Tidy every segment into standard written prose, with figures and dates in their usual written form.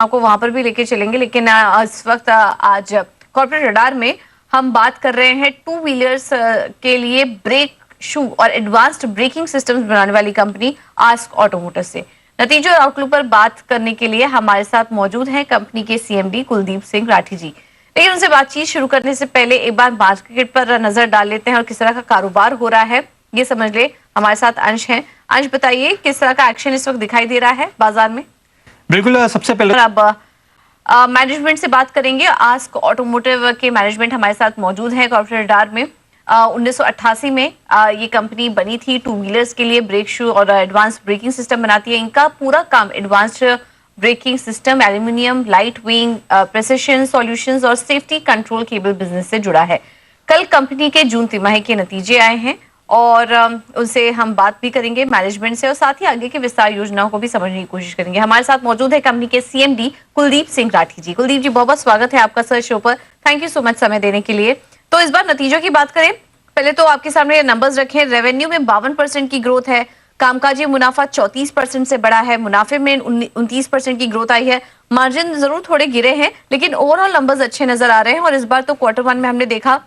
आपको वहां पर भी लेके चलेंगे, लेकिन इस वक्त आज कॉर्पोरेट रडार में हम बात कर रहे हैं टू व्हीलर्स के लिए ब्रेक शू और एडवांस्ड ब्रेकिंग सिस्टम्स बनाने वाली कंपनी आस्क ऑटोमोटिव से। नतीजे और आउटलुक पर बात करने के लिए हमारे साथ मौजूद हैं कंपनी के सीएमडी कुलदीप सिंह राठी जी। लेकिन उनसे बातचीत शुरू करने से पहले एक बार मार्केट पर नजर डाल लेते हैं और किस तरह का कारोबार हो रहा है ये समझ ले। हमारे साथ अंश हैं। अंश, बताइए किस तरह का एक्शन इस वक्त दिखाई दे रहा है बाजार में? बिल्कुल, सबसे पहले अब मैनेजमेंट से बात करेंगे। आस्क ऑटोमोटिव के मैनेजमेंट हमारे साथ मौजूद है कॉर्पोरेट रडार में। 1988 में ये कंपनी बनी थी। टू व्हीलर्स के लिए ब्रेक शू और एडवांस ब्रेकिंग सिस्टम बनाती है। इनका पूरा काम advanced braking system, aluminium, light weighing, precision solutions और सेफ्टी कंट्रोल केबल बिजनेस से जुड़ा है। कल कंपनी के जून तिमाही के नतीजे आए हैं और उनसे हम बात भी करेंगे मैनेजमेंट से और साथ ही आगे की विस्तार योजनाओं को भी समझने की कोशिश करेंगे। हमारे साथ मौजूद है कंपनी के सीएमडी कुलदीप सिंह राठी जी। कुलदीप जी, बहुत बहुत स्वागत है आपका सर शो पर। थैंक यू सो मच समय देने के लिए। तो इस बार नतीजों की बात करें, पहले तो आपके सामने ये नंबर्स रखें। रेवेन्यू में 52% की ग्रोथ है, कामकाजी मुनाफा 34% से बढ़ा है, मुनाफे में 29% की ग्रोथ आई है। मार्जिन जरूर थोड़े गिरे हैं लेकिन ओवरऑल नंबर्स अच्छे नजर आ रहे हैं और इस बार तो Q1 में हमने देखा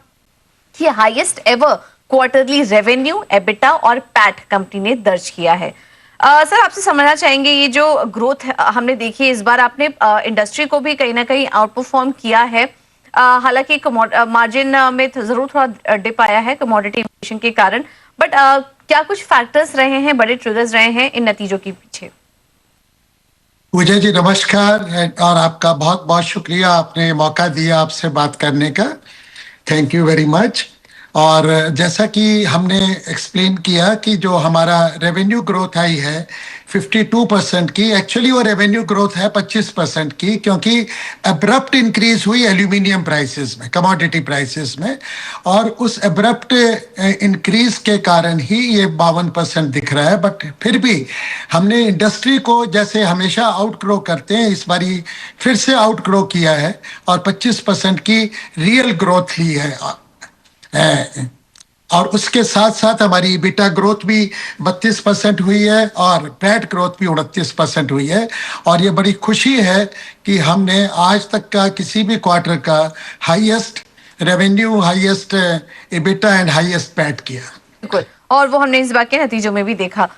कि highest ever quarterly revenue, EBITDA और पैट कंपनी ने दर्ज किया है। सर, आपसे समझना चाहेंगे ये जो ग्रोथ हमने देखी इस बार, आपने इंडस्ट्री को भी कहीं ना कहीं आउट परफॉर्म किया है। हालांकि मार्जिन में जरूर थोड़ा डिप आया है कमोडिटी इन्फ्लेशन के कारण, बट क्या कुछ फैक्टर्स रहे हैं, बड़े ट्रिगर्स रहे हैं इन नतीजों के पीछे? विजय जी नमस्कार और आपका बहुत बहुत शुक्रिया, आपने मौका दिया आपसे बात करने का। Thank you very much. और जैसा कि हमने एक्सप्लेन किया कि जो हमारा रेवेन्यू ग्रोथ आई है 52% की, एक्चुअली वो रेवेन्यू ग्रोथ है 25% की, क्योंकि अब्रप्ट इंक्रीज हुई एल्यूमिनियम प्राइसेस में, कमोडिटी प्राइसेस में, और उस अब्रप्ट इंक्रीज के कारण ही ये 52% दिख रहा है। बट फिर भी हमने इंडस्ट्री को जैसे हमेशा आउट ग्रो करते हैं, इस बारी फिर से आउट ग्रो किया है और 25% की रियल ग्रोथ ली है। और उसके साथ साथ हमारी ईबिटा ग्रोथ भी 32% हुई है और पैट ग्रोथ भी 29% हुई है। और ये बड़ी खुशी है कि हमने आज तक का किसी भी क्वार्टर का highest revenue, highest EBITDA and highest PAT किया। बिल्कुल, और वो हमने इस बार के नतीजों में भी देखा।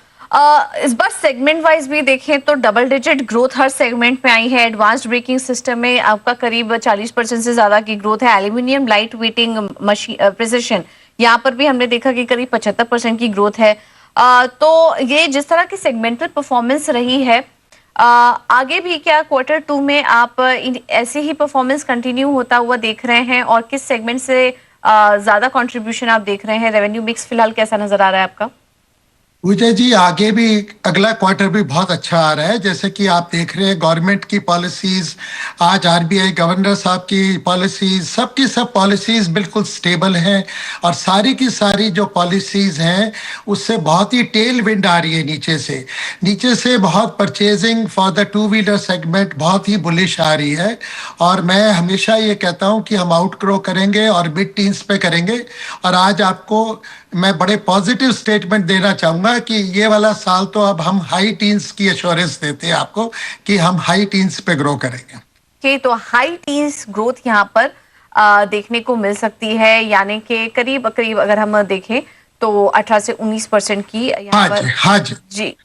इस बार सेगमेंट वाइज भी देखें तो डबल डिजिट ग्रोथ हर सेगमेंट में आई है। एडवांस्ड ब्रेकिंग सिस्टम में आपका करीब 40% से ज्यादा की ग्रोथ है। Aluminium, light waiting, machine, precision, यहाँ पर भी हमने देखा कि करीब 75% की ग्रोथ है। तो ये जिस तरह की सेगमेंटल परफॉर्मेंस रही है, आगे भी क्या Q2 में आप ऐसे ही परफॉर्मेंस कंटिन्यू होता हुआ देख रहे हैं और किस सेगमेंट से ज्यादा कंट्रीब्यूशन आप देख रहे हैं? रेवेन्यू मिक्स फिलहाल कैसा नजर आ रहा है आपका? विजय जी, आगे भी अगला क्वार्टर भी बहुत अच्छा आ रहा है। जैसे कि आप देख रहे हैं गवर्नमेंट की पॉलिसीज, आज आरबीआई गवर्नर साहब की पॉलिसीज, सबकी सब पॉलिसीज बिल्कुल स्टेबल हैं और सारी की सारी जो पॉलिसीज हैं उससे बहुत ही टेल विंड आ रही है नीचे से बहुत purchasing for the two wheeler segment बहुत ही बुलिश आ रही है। और मैं हमेशा ये कहता हूँ कि हम आउट ग्रो करेंगे और मिड टीन्स पे करेंगे। और आज आपको मैं बड़े पॉजिटिव स्टेटमेंट देना चाहूंगा कि ये वाला साल तो अब हम हाई टीन्स की एश्योरेंस देते हैं आपको कि हम हाई टीन्स पे ग्रो करेंगे। तो हाई टीन्स ग्रोथ यहाँ पर देखने को मिल सकती है, यानी कि करीब अगर हम देखें तो 18 से 19% की यहाँ पर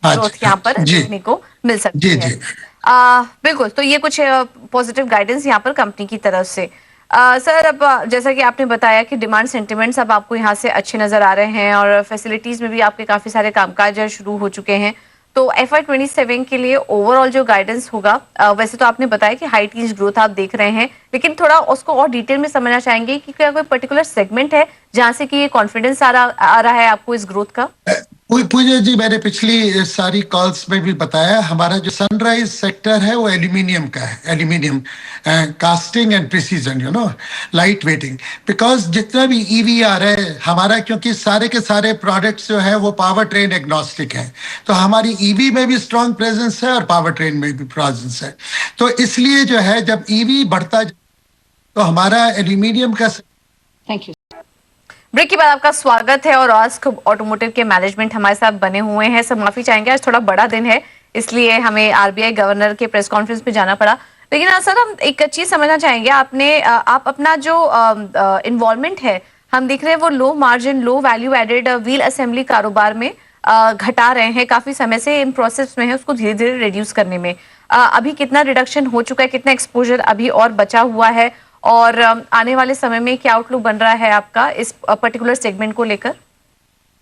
ग्रोथ यहाँ पर देखने को मिल सकती है। बिल्कुल, तो ये कुछ पॉजिटिव गाइडेंस यहाँ पर कंपनी की तरफ से। सर, अब जैसा कि आपने बताया कि डिमांड सेंटिमेंट्स अब आपको यहाँ से अच्छे नजर आ रहे हैं और फैसिलिटीज में भी आपके काफी सारे कामकाज शुरू हो चुके हैं। तो FY27 के लिए ओवरऑल जो गाइडेंस होगा, वैसे तो आपने बताया कि हाई टीन्स ग्रोथ आप देख रहे हैं, लेकिन थोड़ा उसको और डिटेल में समझना चाहेंगे कि क्या कोई पर्टिकुलर सेगमेंट है जहां से कि ये कॉन्फिडेंस आ रहा है आपको इस ग्रोथ का? पूजा जी, मैंने पिछली सारी कॉल्स में भी बताया, हमारा जो सनराइज सेक्टर है वो एल्यूमिनियम का है। Aluminium casting and precision, light waiting. Because जितना भी ईवी आ रहा है हमारा, क्योंकि सारे के सारे प्रोडक्ट्स जो है वो पावर ट्रेन एग्नोस्टिक है, तो हमारी ईवी में भी स्ट्रॉन्ग प्रेजेंस है और पावर ट्रेन में भी प्रेजेंस है। तो इसलिए जो है जब ईवी बढ़ता तो हमारा एल्यूमिनियम का। Thank you. ब्रेक के बाद आपका स्वागत है और आस्क ऑटोमोटिव के मैनेजमेंट हमारे साथ बने हुए हैं। सब माफी चाहेंगे, आज थोड़ा बड़ा दिन है इसलिए हमें आरबीआई गवर्नर के प्रेस कॉन्फ्रेंस में जाना पड़ा। लेकिन सर हम एक चीज समझना चाहेंगे, आप अपना जो इन्वॉल्वमेंट है, हम देख रहे हैं वो low margin low value added wheel assembly कारोबार में घटा रहे हैं, काफी समय से इन प्रोसेस में है उसको धीरे धीरे रिड्यूस करने में। अभी कितना रिडक्शन हो चुका है, कितना एक्सपोजर अभी और बचा हुआ है, और आने वाले समय में क्या आउटलुक बन रहा है आपका इस पर्टिकुलर सेगमेंट को लेकर?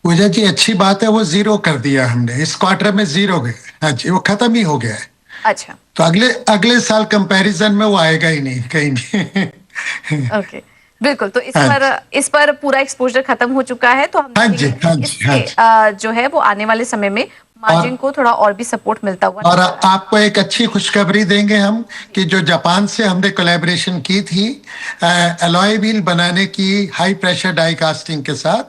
पूजा जी अच्छी बात है, वो जीरो कर दिया हमने, इस क्वार्टर में जीरो गए। हाँ जी, वो खत्म ही हो गया है। अच्छा, तो अगले अगले साल कंपैरिजन में वो आएगा ही नहीं कहीं भी। ओके, बिल्कुल। तो हाँ इस पर पूरा एक्सपोजर खत्म हो चुका है, तो हम हाँ जी, देखेंगे हाँ कि जी, हाँ इससे जो है वो आने वाले समय में मार्जिन को थोड़ा और भी सपोर्ट मिलता हुआ और नजर आएगा। आपको एक अच्छी खुशखबरी देंगे हम कि जो जापान से हमने कोलैबोरेशन की थी एलॉय व्हील बनाने की हाई प्रेशर डाई कास्टिंग के साथ,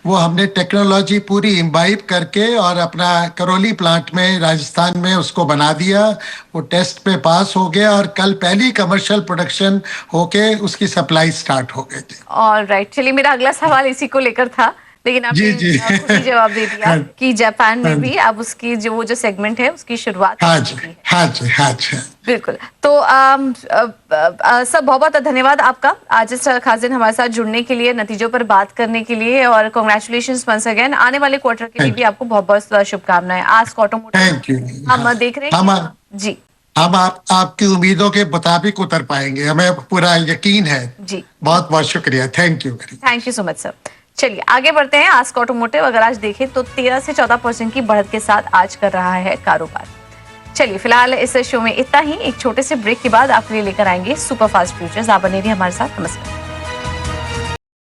वो हमने टेक्नोलॉजी पूरी इम्बाइब करके और अपना करौली प्लांट में राजस्थान में उसको बना दिया। वो टेस्ट पे पास हो गया और कल पहली कमर्शियल प्रोडक्शन होके उसकी सप्लाई स्टार्ट हो गई थी। ऑलराइट, चलिए मेरा अगला सवाल इसी को लेकर था, लेकिन आपने जी। खुद ही जवाब दे दिया हाँ। कि जापान में हाँ। भी अब उसकी जो सेगमेंट है उसकी शुरुआत हाँ हो जी, चुकी है। हाँ जी, हाँ जी। बिल्कुल। तो सर बहुत बहुत धन्यवाद आपका आज इस खास दिन हमारे साथ जुड़ने के लिए, नतीजों पर बात करने के लिए, और कॉन्ग्रेचुलेशंस वंस अगेन। आने वाले क्वार्टर के लिए भी आपको बहुत बहुत शुभकामनाएं। Ask automotive thank you. हम देख रहे हैं जी, हम आपकी उम्मीदों के मुताबिक उतर पाएंगे, हमें पूरा यकीन है जी। बहुत बहुत शुक्रिया, thank you very thank you so much sir. चलिए आगे बढ़ते हैं। आस्क ऑटोमोटिव अगर आज देखें तो 13 से 14% की बढ़त के साथ आज कर रहा है कारोबार। चलिए फिलहाल इस शो में इतना ही। एक छोटे से ब्रेक के बाद आपके लिए लेकर आएंगे सुपर फास्ट फ्यूचर्स। आप बने रहिए हमारे साथ। नमस्कार।